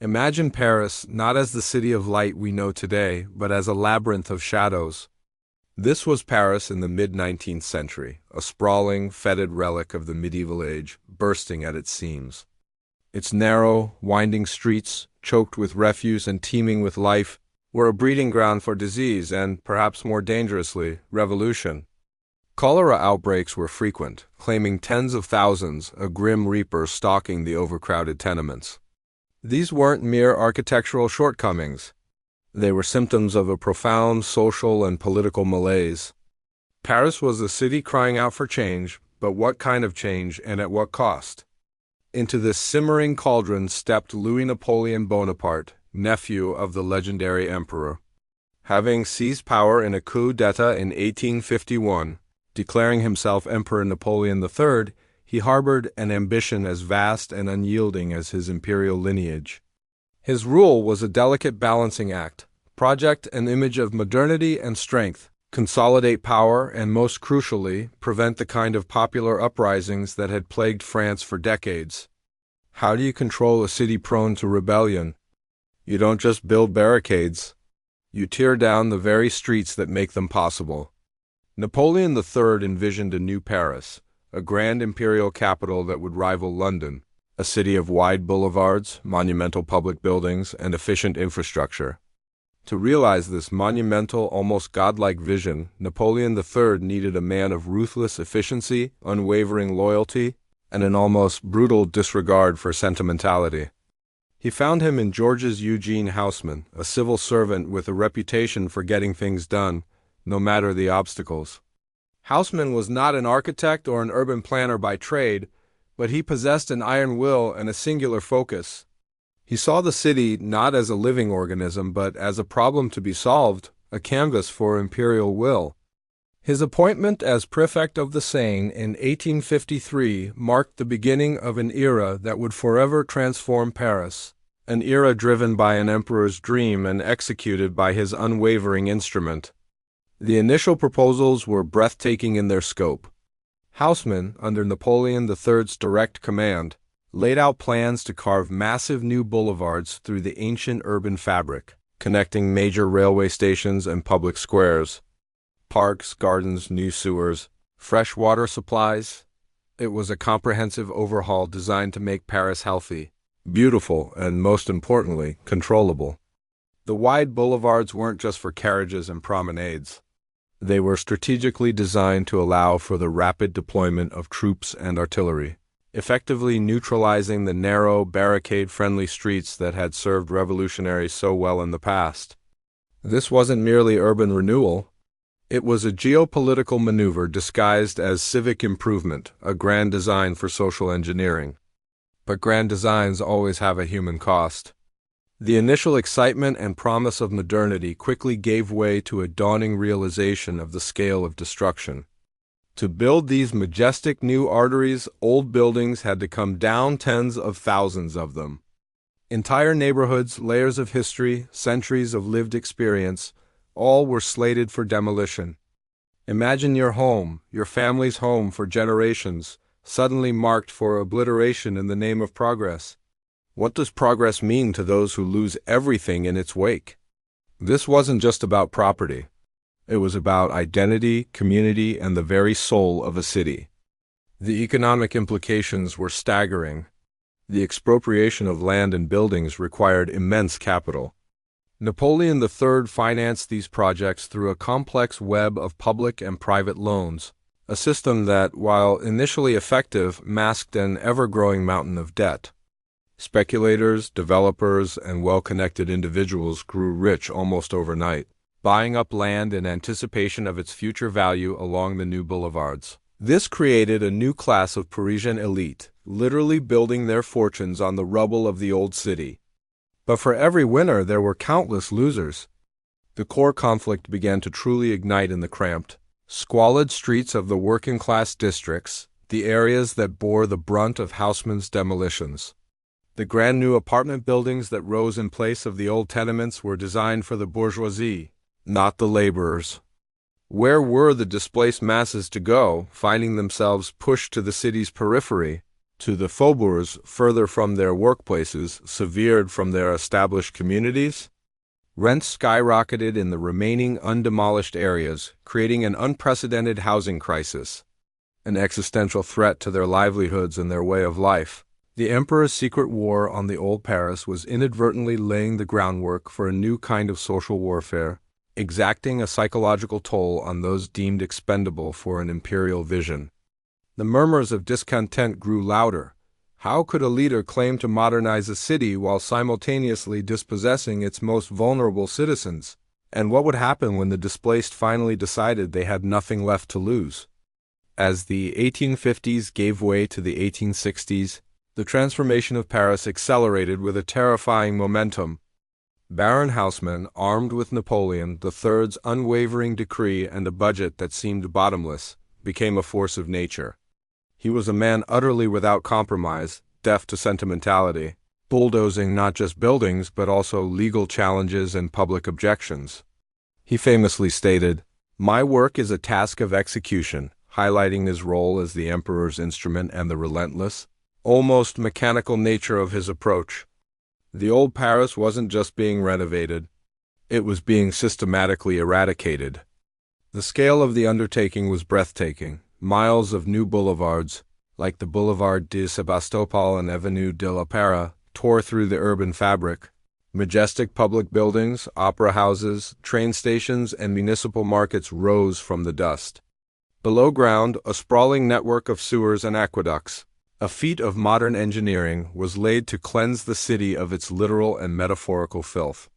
Imagine Paris not as the city of light we know today, but as a labyrinth of shadows. This was Paris in the mid-19th century, a sprawling, fetid relic of the medieval age, bursting at its seams. Its narrow, winding streets, choked with refuse and teeming with life, were a breeding ground for disease and, perhaps more dangerously, revolution. Cholera outbreaks were frequent, claiming tens of thousands, a grim reaper stalking the overcrowded tenements. These weren't mere architectural shortcomings. They were symptoms of a profound social and political malaise. Paris was a city crying out for change, but what kind of change and at what cost? Into this simmering cauldron stepped Louis Napoleon Bonaparte, nephew of the legendary emperor. Having seized power in a coup d'etat in 1851, declaring himself Emperor Napoleon III, he harbored an ambition as vast and unyielding as his imperial lineage. His rule was a delicate balancing act: project an image of modernity and strength, consolidate power, and most crucially, prevent the kind of popular uprisings that had plagued France for decades. How do you control a city prone to rebellion? You don't just build barricades. You tear down the very streets that make them possible. Napoleon III envisioned a new Paris, a grand imperial capital that would rival London, a city of wide boulevards, monumental public buildings, and efficient infrastructure. To realize this monumental, almost godlike vision, Napoleon III needed a man of ruthless efficiency, unwavering loyalty, and an almost brutal disregard for sentimentality. He found him in Georges Eugene Haussmann, a civil servant with a reputation for getting things done, no matter the obstacles. Haussmann was not an architect or an urban planner by trade, but he possessed an iron will and a singular focus. He saw the city not as a living organism, but as a problem to be solved, a canvas for imperial will. His appointment as prefect of the Seine in 1853 marked the beginning of an era that would forever transform Paris, an era driven by an emperor's dream and executed by his unwavering instrument. The initial proposals were breathtaking in their scope. Haussmann, under Napoleon III's direct command, laid out plans to carve massive new boulevards through the ancient urban fabric, connecting major railway stations and public squares. Parks, gardens, new sewers, fresh water supplies. It was a comprehensive overhaul designed to make Paris healthy, beautiful, and most importantly, controllable. The wide boulevards weren't just for carriages and promenades. They were strategically designed to allow for the rapid deployment of troops and artillery, effectively neutralizing the narrow, barricade-friendly streets that had served revolutionaries so well in the past. This wasn't merely urban renewal. It was a geopolitical maneuver disguised as civic improvement, a grand design for social engineering. But grand designs always have a human cost. The initial excitement and promise of modernity quickly gave way to a dawning realization of the scale of destruction. To build these majestic new arteries, old buildings had to come down tens of thousands of them. Entire neighborhoods, layers of history, centuries of lived experience, all were slated for demolition. Imagine your home, your family's home for generations, suddenly marked for obliteration in the name of progress. What does progress mean to those who lose everything in its wake? This wasn't just about property. It was about identity, community, and the very soul of a city. The economic implications were staggering. The expropriation of land and buildings required immense capital. Napoleon III financed these projects through a complex web of public and private loans, a system that, while initially effective, masked an ever-growing mountain of debt. Speculators, developers, and well-connected individuals grew rich almost overnight, buying up land in anticipation of its future value along the new boulevards. This created a new class of Parisian elite, literally building their fortunes on the rubble of the old city. But for every winner, there were countless losers. The core conflict began to truly ignite in the cramped, squalid streets of the working-class districts, the areas that bore the brunt of Haussmann's demolitions. The grand new apartment buildings that rose in place of the old tenements were designed for the bourgeoisie, not the laborers. Where were the displaced masses to go, finding themselves pushed to the city's periphery, to the faubourgs further from their workplaces, severed from their established communities. Rents skyrocketed in the remaining undemolished areas, creating an unprecedented housing crisis, an existential threat to their livelihoods and their way of life. The emperor's secret war on the old Paris was inadvertently laying the groundwork for a new kind of social warfare, exacting a psychological toll on those deemed expendable for an imperial vision. The murmurs of discontent grew louder. How could a leader claim to modernize a city while simultaneously dispossessing its most vulnerable citizens? And what would happen when the displaced finally decided they had nothing left to lose? As the 1850s gave way to the 1860s, the transformation of Paris accelerated with a terrifying momentum. Baron Haussmann, armed with Napoleon III's unwavering decree and a budget that seemed bottomless, became a force of nature. He was a man utterly without compromise, deaf to sentimentality, bulldozing not just buildings but also legal challenges and public objections. He famously stated, "My work is a task of execution," highlighting his role as the emperor's instrument and the relentless, almost mechanical nature of his approach. The old Paris wasn't just being renovated, it was being systematically eradicated. The scale of the undertaking was breathtaking. Miles of new boulevards, like the Boulevard de Sebastopol and Avenue de la Paix, tore through the urban fabric. Majestic public buildings, opera houses, train stations, and municipal markets rose from the dust. Below ground, a sprawling network of sewers and aqueducts, a feat of modern engineering, was laid to cleanse the city of its literal and metaphorical filth.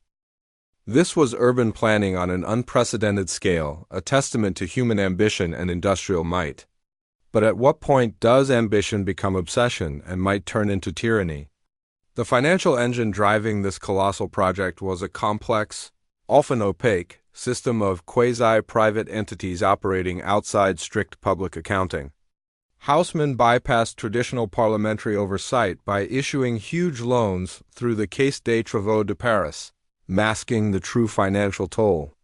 This was urban planning on an unprecedented scale, a testament to human ambition and industrial might. But at what point does ambition become obsession and might turn into tyranny? The financial engine driving this colossal project was a complex, often opaque, system of quasi-private entities operating outside strict public accounting. Haussmann bypassed traditional parliamentary oversight by issuing huge loans through the Caisse des Travaux de Paris, masking the true financial toll.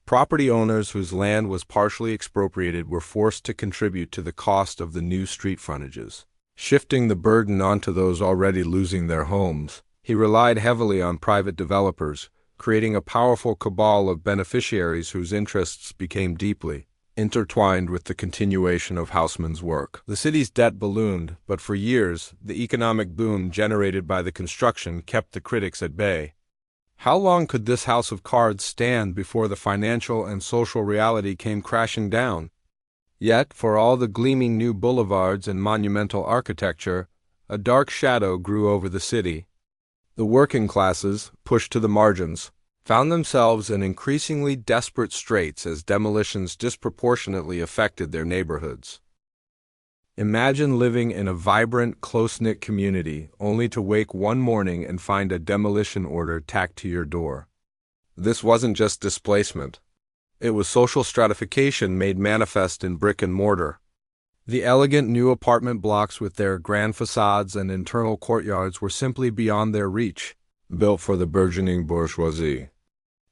Property owners whose land was partially expropriated were forced to contribute to the cost of the new street frontages, shifting the burden onto those already losing their homes. He relied heavily on private developers, creating a powerful cabal of beneficiaries whose interests became deeply intertwined with the continuation of Haussmann's work. The city's debt ballooned, but for years, the economic boom generated by the construction kept the critics at bay. How long could this house of cards stand before the financial and social reality came crashing down? Yet, for all the gleaming new boulevards and monumental architecture, a dark shadow grew over the city. The working classes, pushed to the margins, found themselves in increasingly desperate straits as demolitions disproportionately affected their neighborhoods. Imagine living in a vibrant, close-knit community, only to wake one morning and find a demolition order tacked to your door. This wasn't just displacement. It was social stratification made manifest in brick and mortar. The elegant new apartment blocks with their grand facades and internal courtyards were simply beyond their reach, built for the burgeoning bourgeoisie.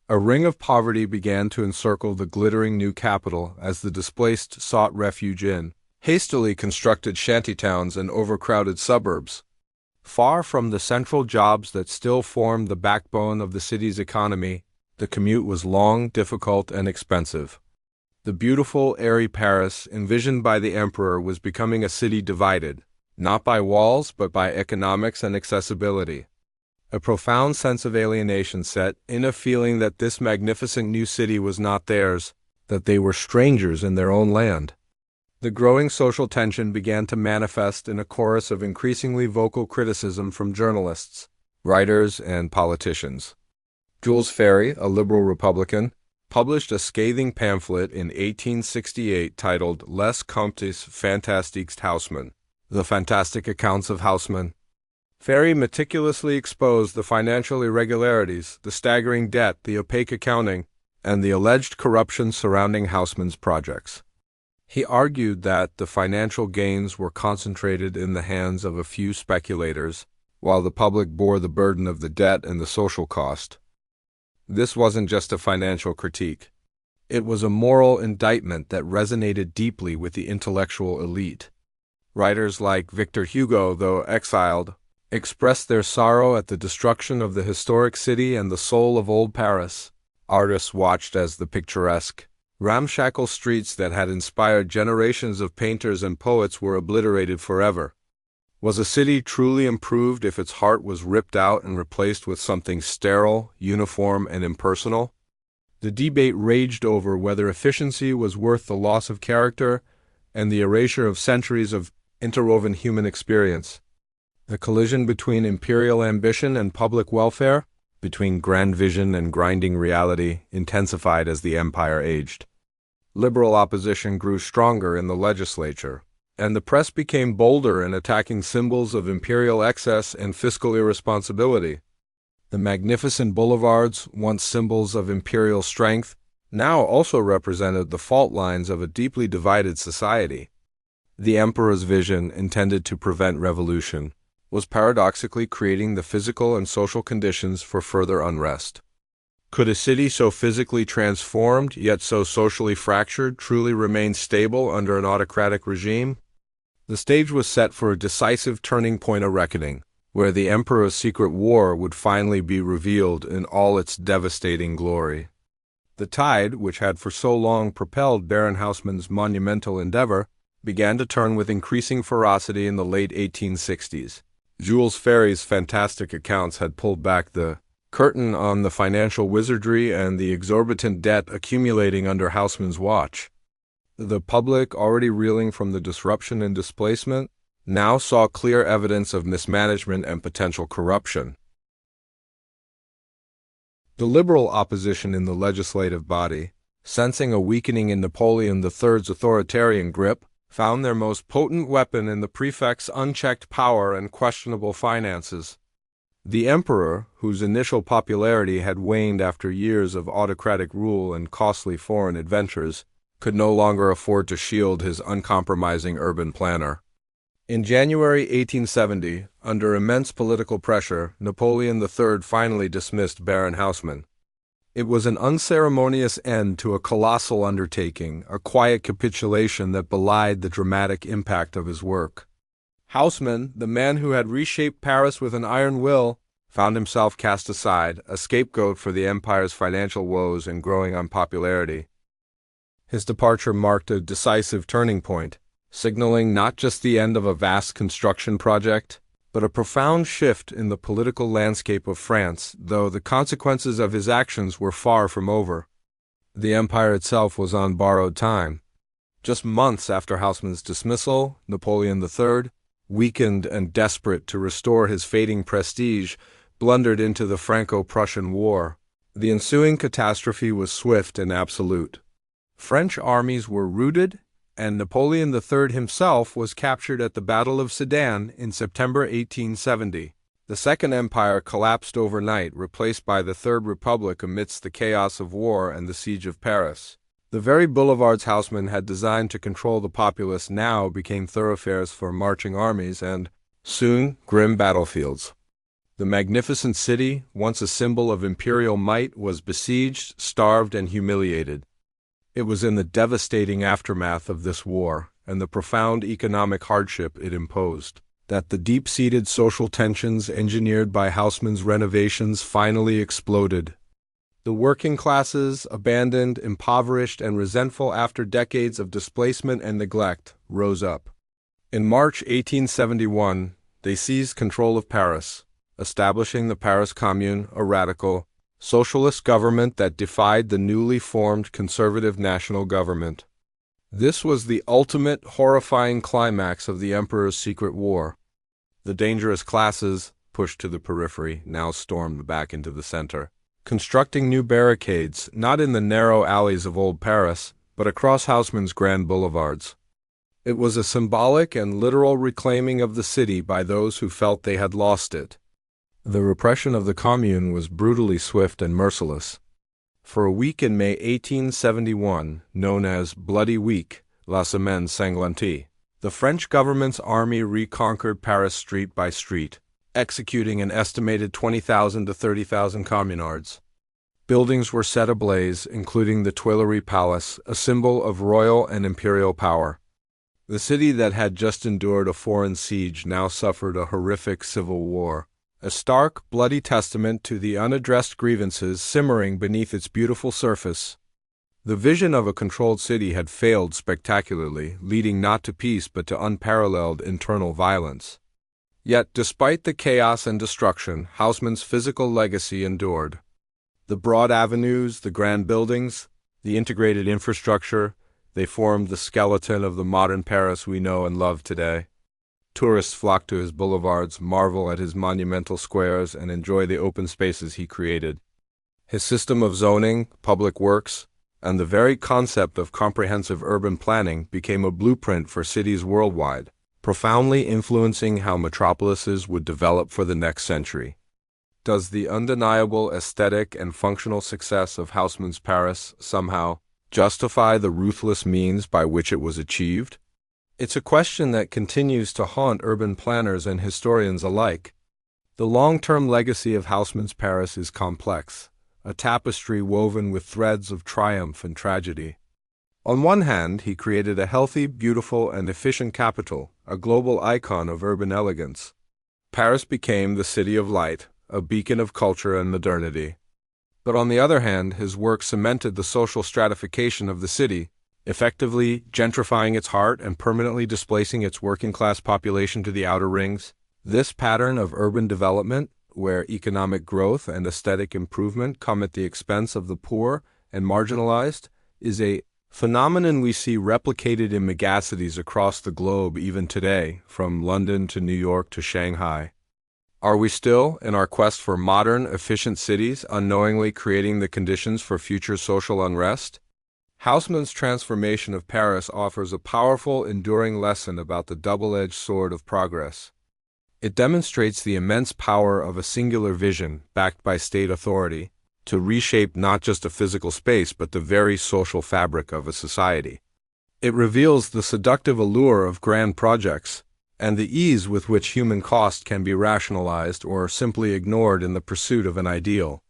A ring of poverty began to encircle the glittering new capital as the displaced sought refuge in hastily constructed shantytowns and overcrowded suburbs. Far from the central jobs that still formed the backbone of the city's economy, the commute was long, difficult, and expensive. The beautiful, airy Paris, envisioned by the emperor, was becoming a city divided, not by walls but by economics and accessibility. A profound sense of alienation set in, a feeling that this magnificent new city was not theirs, that they were strangers in their own land. The growing social tension began to manifest in a chorus of increasingly vocal criticism from journalists, writers, and politicians. Jules Ferry, a liberal Republican, published a scathing pamphlet in 1868 titled Les Contes Fantastiques Haussmann, The Fantastic Accounts of Haussmann. Ferry meticulously exposed the financial irregularities, the staggering debt, the opaque accounting, and the alleged corruption surrounding Haussmann's projects. He argued that the financial gains were concentrated in the hands of a few speculators, while the public bore the burden of the debt and the social cost. This wasn't just a financial critique. It was a moral indictment that resonated deeply with the intellectual elite. Writers like Victor Hugo, though exiled, expressed their sorrow at the destruction of the historic city and the soul of old Paris. Artists watched as the picturesque, ramshackle streets that had inspired generations of painters and poets were obliterated forever. Was a city truly improved if its heart was ripped out and replaced with something sterile, uniform, and impersonal? The debate raged over whether efficiency was worth the loss of character and the erasure of centuries of interwoven human experience. The collision between imperial ambition and public welfare, between grand vision and grinding reality, intensified as the empire aged. Liberal opposition grew stronger in the legislature, and the press became bolder in attacking symbols of imperial excess and fiscal irresponsibility. The magnificent boulevards, once symbols of imperial strength, now also represented the fault lines of a deeply divided society. The emperor's vision, intended to prevent revolution, was paradoxically creating the physical and social conditions for further unrest. Could a city so physically transformed, yet so socially fractured, truly remain stable under an autocratic regime? The stage was set for a decisive turning point of reckoning, where the emperor's secret war would finally be revealed in all its devastating glory. The tide, which had for so long propelled Baron Haussmann's monumental endeavor, began to turn with increasing ferocity in the late 1860s. Jules Ferry's fantastic accounts had pulled back the curtain on the financial wizardry and the exorbitant debt accumulating under Haussmann's watch. The public, already reeling from the disruption and displacement, now saw clear evidence of mismanagement and potential corruption. The liberal opposition in the legislative body, sensing a weakening in Napoleon III's authoritarian grip, found their most potent weapon in the prefect's unchecked power and questionable finances. The emperor, whose initial popularity had waned after years of autocratic rule and costly foreign adventures, could no longer afford to shield his uncompromising urban planner. In January 1870, under immense political pressure, Napoleon III finally dismissed Baron Haussmann. It was an unceremonious end to a colossal undertaking, a quiet capitulation that belied the dramatic impact of his work. Haussmann, the man who had reshaped Paris with an iron will, found himself cast aside, a scapegoat for the empire's financial woes and growing unpopularity. His departure marked a decisive turning point, signaling not just the end of a vast construction project, but a profound shift in the political landscape of France, though the consequences of his actions were far from over. The empire itself was on borrowed time. Just months after Haussmann's dismissal, Napoleon III, weakened and desperate to restore his fading prestige, blundered into the Franco-Prussian War. The ensuing catastrophe was swift and absolute. French armies were routed, and Napoleon III himself was captured at the Battle of Sedan in September 1870. The Second Empire collapsed overnight, replaced by the Third Republic amidst the chaos of war and the siege of Paris. The very boulevards Haussmann had designed to control the populace now became thoroughfares for marching armies and, soon, grim battlefields. The magnificent city, once a symbol of imperial might, was besieged, starved, and humiliated. It was in the devastating aftermath of this war, and the profound economic hardship it imposed, that the deep-seated social tensions engineered by Haussmann's renovations finally exploded. The working classes, abandoned, impoverished, and resentful after decades of displacement and neglect, rose up. In March 1871, they seized control of Paris, establishing the Paris Commune, a radical, socialist government that defied the newly formed conservative national government. This was the ultimate horrifying climax of the emperor's secret war. The dangerous classes, pushed to the periphery, now stormed back into the center, constructing new barricades, not in the narrow alleys of old Paris, but across Haussmann's grand boulevards. It was a symbolic and literal reclaiming of the city by those who felt they had lost it. The repression of the Commune was brutally swift and merciless. For a week in May 1871, known as Bloody Week, La Semaine Sanglante, the French government's army reconquered Paris street by street, executing an estimated 20,000 to 30,000 communards. Buildings were set ablaze, including the Tuileries Palace, a symbol of royal and imperial power. The city that had just endured a foreign siege now suffered a horrific civil war, a stark, bloody testament to the unaddressed grievances simmering beneath its beautiful surface. The vision of a controlled city had failed spectacularly, leading not to peace but to unparalleled internal violence. Yet, despite the chaos and destruction, Haussmann's physical legacy endured. The broad avenues, the grand buildings, the integrated infrastructure, they formed the skeleton of the modern Paris we know and love today. Tourists flock to his boulevards, marvel at his monumental squares, and enjoy the open spaces he created. His system of zoning, public works, and the very concept of comprehensive urban planning became a blueprint for cities worldwide, profoundly influencing how metropolises would develop for the next century. Does the undeniable aesthetic and functional success of Haussmann's Paris somehow justify the ruthless means by which it was achieved? It's a question that continues to haunt urban planners and historians alike. The long-term legacy of Haussmann's Paris is complex, a tapestry woven with threads of triumph and tragedy. On one hand, he created a healthy, beautiful, and efficient capital, a global icon of urban elegance. Paris became the city of light, a beacon of culture and modernity. But on the other hand, his work cemented the social stratification of the city, effectively gentrifying its heart and permanently displacing its working-class population to the outer rings. This pattern of urban development, where economic growth and aesthetic improvement come at the expense of the poor and marginalized, is a phenomenon we see replicated in megacities across the globe even today, from London to New York to Shanghai. Are we still, in our quest for modern, efficient cities, unknowingly creating the conditions for future social unrest? Haussmann's transformation of Paris offers a powerful, enduring lesson about the double-edged sword of progress. It demonstrates the immense power of a singular vision, backed by state authority, to reshape not just a physical space but the very social fabric of a society. It reveals the seductive allure of grand projects, and the ease with which human cost can be rationalized or simply ignored in the pursuit of an ideal.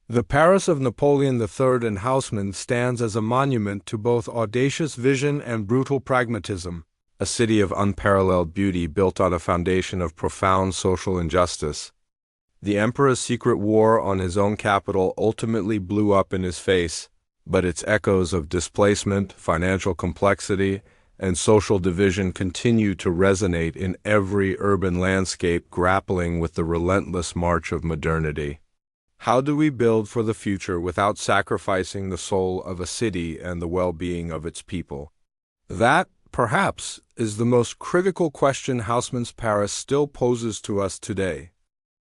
The Paris of Napoleon III and Haussmann stands as a monument to both audacious vision and brutal pragmatism, a city of unparalleled beauty built on a foundation of profound social injustice. The emperor's secret war on his own capital ultimately blew up in his face, but its echoes of displacement, financial complexity, and social division continue to resonate in every urban landscape grappling with the relentless march of modernity. How do we build for the future without sacrificing the soul of a city and the well-being of its people? That, perhaps, is the most critical question Haussmann's Paris still poses to us today.